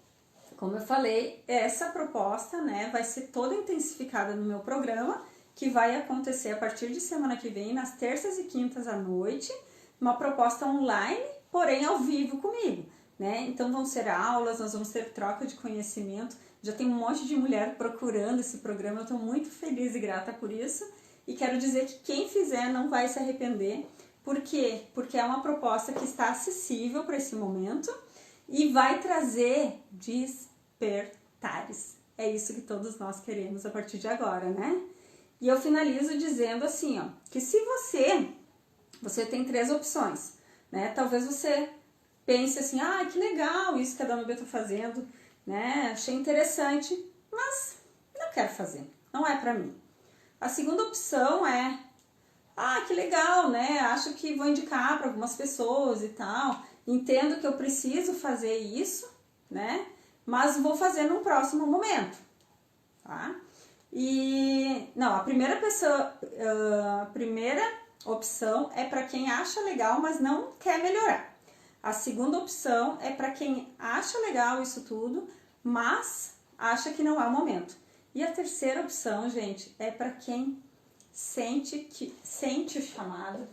como eu falei, essa proposta, né, vai ser toda intensificada no meu programa, que vai acontecer a partir de semana que vem, nas terças e quintas à noite, uma proposta online, porém ao vivo comigo, né? Então vão ser aulas, nós vamos ter troca de conhecimento. Já tem um monte de mulher procurando esse programa, eu estou muito feliz e grata por isso. E quero dizer que quem fizer não vai se arrepender. Por quê? Porque é uma proposta que está acessível para esse momento e vai trazer despertares. É isso que todos nós queremos a partir de agora, né? E eu finalizo dizendo assim, ó, que se você tem 3 opções, né? Talvez você pense assim, ah, que legal isso que a Dona B tá fazendo, né? Achei interessante, mas não quero fazer, não é pra mim. A segunda opção é, ah, que legal, né? Acho que vou indicar para algumas pessoas e tal. Entendo que eu preciso fazer isso, né? Mas vou fazer num próximo momento, tá? E não, a primeira opção é para quem acha legal, mas não quer melhorar. A segunda opção é para quem acha legal isso tudo, mas acha que não é o momento. E a terceira opção, gente, é para quem sente o chamado,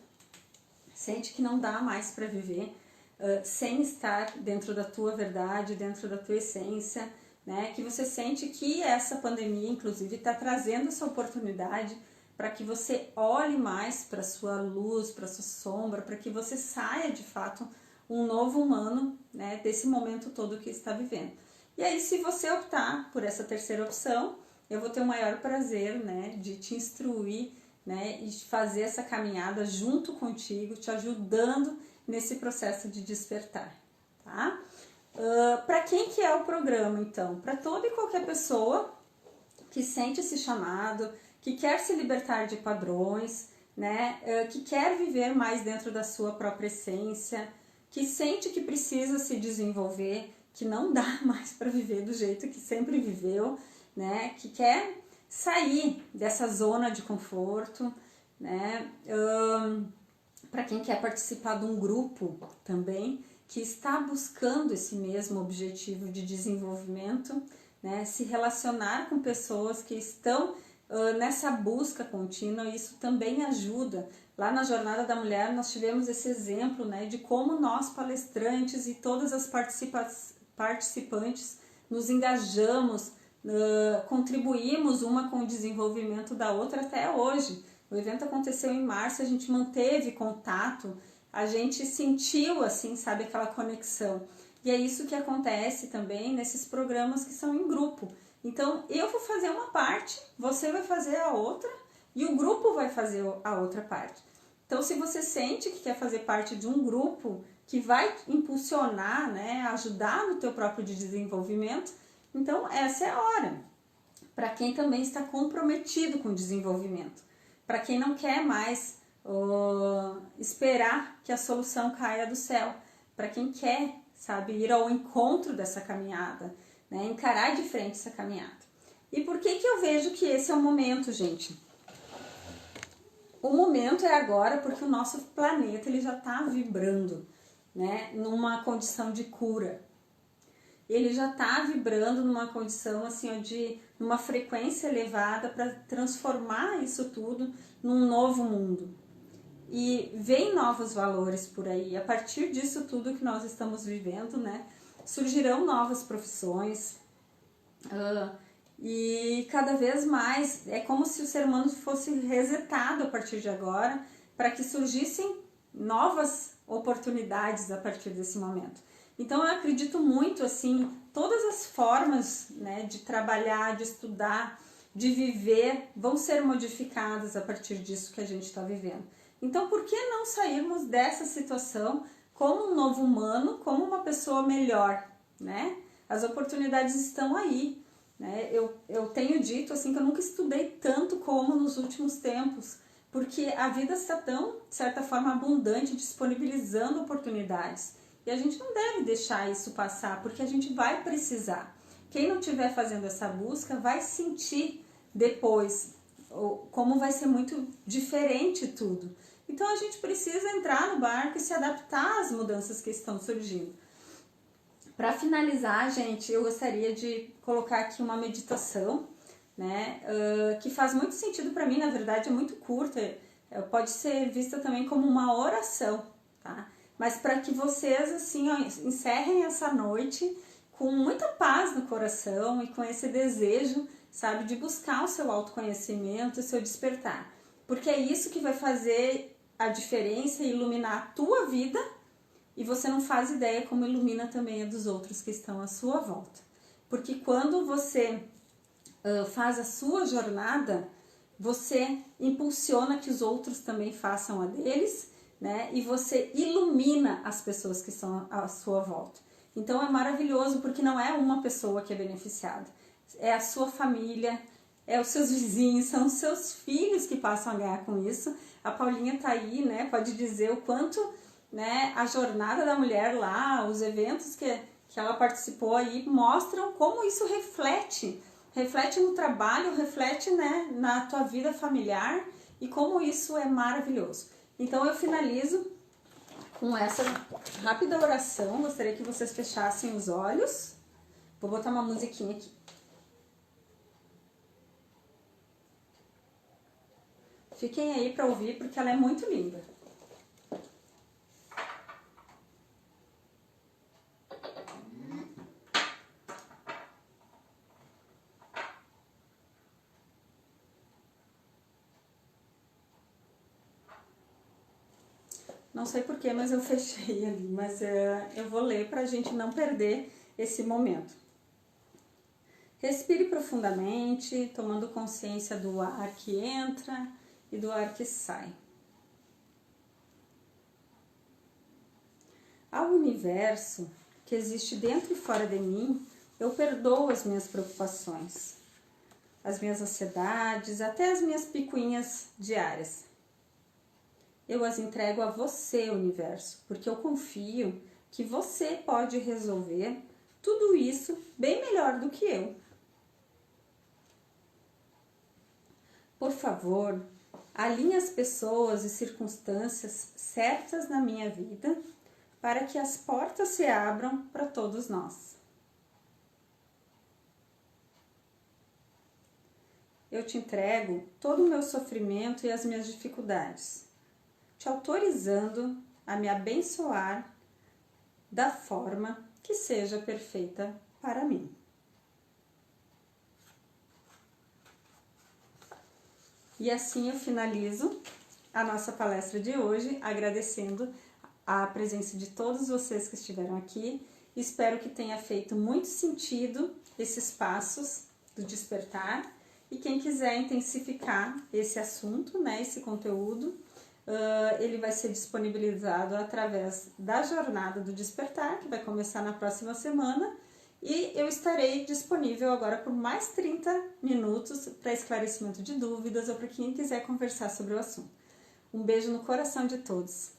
sente que não dá mais para viver sem estar dentro da tua verdade, dentro da tua essência, né? Que você sente que essa pandemia, inclusive, está trazendo essa oportunidade para que você olhe mais para sua luz, para sua sombra, para que você saia de fato um novo humano, né, desse momento todo que está vivendo. E aí, se você optar por essa terceira opção, eu vou ter o maior prazer, né, de te instruir, né, e de fazer essa caminhada junto contigo, te ajudando nesse processo de despertar, tá? Para quem que é o programa, então? Para toda e qualquer pessoa que sente esse chamado, que quer se libertar de padrões, né, que quer viver mais dentro da sua própria essência, que sente que precisa se desenvolver, que não dá mais para viver do jeito que sempre viveu, né, que quer sair dessa zona de conforto, né, para quem quer participar de um grupo também, que está buscando esse mesmo objetivo de desenvolvimento, né, se relacionar com pessoas que estão nessa busca contínua, isso também ajuda. Lá na Jornada da Mulher nós tivemos esse exemplo, né, de como nós palestrantes e todas as participantes nos engajamos, contribuímos uma com o desenvolvimento da outra até hoje. O evento aconteceu em março, a gente manteve contato, a gente sentiu assim, sabe, aquela conexão. E é isso que acontece também nesses programas que são em grupo. Então, eu vou fazer uma parte, você vai fazer a outra e o grupo vai fazer a outra parte. Então, se você sente que quer fazer parte de um grupo que vai impulsionar, né, ajudar no teu próprio desenvolvimento, então essa é a hora. Para quem também está comprometido com o desenvolvimento, para quem não quer mais esperar que a solução caia do céu, para quem quer, sabe, ir ao encontro dessa caminhada, né, encarar de frente essa caminhada. E por que eu vejo que esse é o momento, gente? O momento é agora porque o nosso planeta ele já está vibrando, né, numa condição de cura. ele já está vibrando numa condição assim, ó, de uma frequência elevada para transformar isso tudo num novo mundo. E vem novos valores por aí. A partir disso tudo que nós estamos vivendo, né, surgirão novas profissões. E cada vez mais é como se o ser humano fosse resetado a partir de agora para que surgissem novas oportunidades a partir desse momento. Então eu acredito muito assim, todas as formas, né, de trabalhar, de estudar, de viver vão ser modificadas a partir disso que a gente está vivendo. Então por que não sairmos dessa situação como um novo humano, como uma pessoa melhor, né? As oportunidades estão aí. Né? Eu tenho dito assim que eu nunca estudei tanto como nos últimos tempos, porque a vida está tão, de certa forma, abundante, disponibilizando oportunidades. E a gente não deve deixar isso passar, porque a gente vai precisar. Quem não estiver fazendo essa busca vai sentir depois como vai ser muito diferente tudo. Então a gente precisa entrar no barco e se adaptar às mudanças que estão surgindo. Para finalizar, gente, eu gostaria de colocar aqui uma meditação, né, que faz muito sentido para mim, na verdade é muito curta, pode ser vista também como uma oração, tá? Mas para que vocês, assim, ó, encerrem essa noite com muita paz no coração e com esse desejo, sabe, de buscar o seu autoconhecimento, o seu despertar. Porque é isso que vai fazer a diferença e iluminar a tua vida. E você não faz ideia como ilumina também a dos outros que estão à sua volta. Porque quando você faz a sua jornada, você impulsiona que os outros também façam a deles, né? E você ilumina as pessoas que estão à sua volta. Então é maravilhoso porque não é uma pessoa que é beneficiada. É a sua família, é os seus vizinhos, são os seus filhos que passam a ganhar com isso. A Paulinha tá aí, né? Pode dizer o quanto... Né, a jornada da mulher lá, os eventos que ela participou aí mostram como isso reflete no trabalho, reflete, né, na tua vida familiar e como isso é maravilhoso. Então eu finalizo com essa rápida oração, gostaria que vocês fechassem os olhos, vou botar uma musiquinha aqui. Fiquem aí para ouvir porque ela é muito linda. Não sei porquê, mas eu fechei ali, mas eu vou ler para a gente não perder esse momento. Respire profundamente, tomando consciência do ar que entra e do ar que sai. Ao universo que existe dentro e fora de mim, eu perdoo as minhas preocupações, as minhas ansiedades, até as minhas picuinhas diárias. Eu as entrego a você, universo, porque eu confio que você pode resolver tudo isso bem melhor do que eu. Por favor, alinhe as pessoas e circunstâncias certas na minha vida para que as portas se abram para todos nós. Eu te entrego todo o meu sofrimento e as minhas dificuldades, te autorizando a me abençoar da forma que seja perfeita para mim. E assim eu finalizo a nossa palestra de hoje, agradecendo a presença de todos vocês que estiveram aqui. Espero que tenha feito muito sentido esses passos do despertar. E quem quiser intensificar esse assunto, né, esse conteúdo, ele vai ser disponibilizado através da Jornada do Despertar, que vai começar na próxima semana. E eu estarei disponível agora por mais 30 minutos para esclarecimento de dúvidas ou para quem quiser conversar sobre o assunto. Um beijo no coração de todos.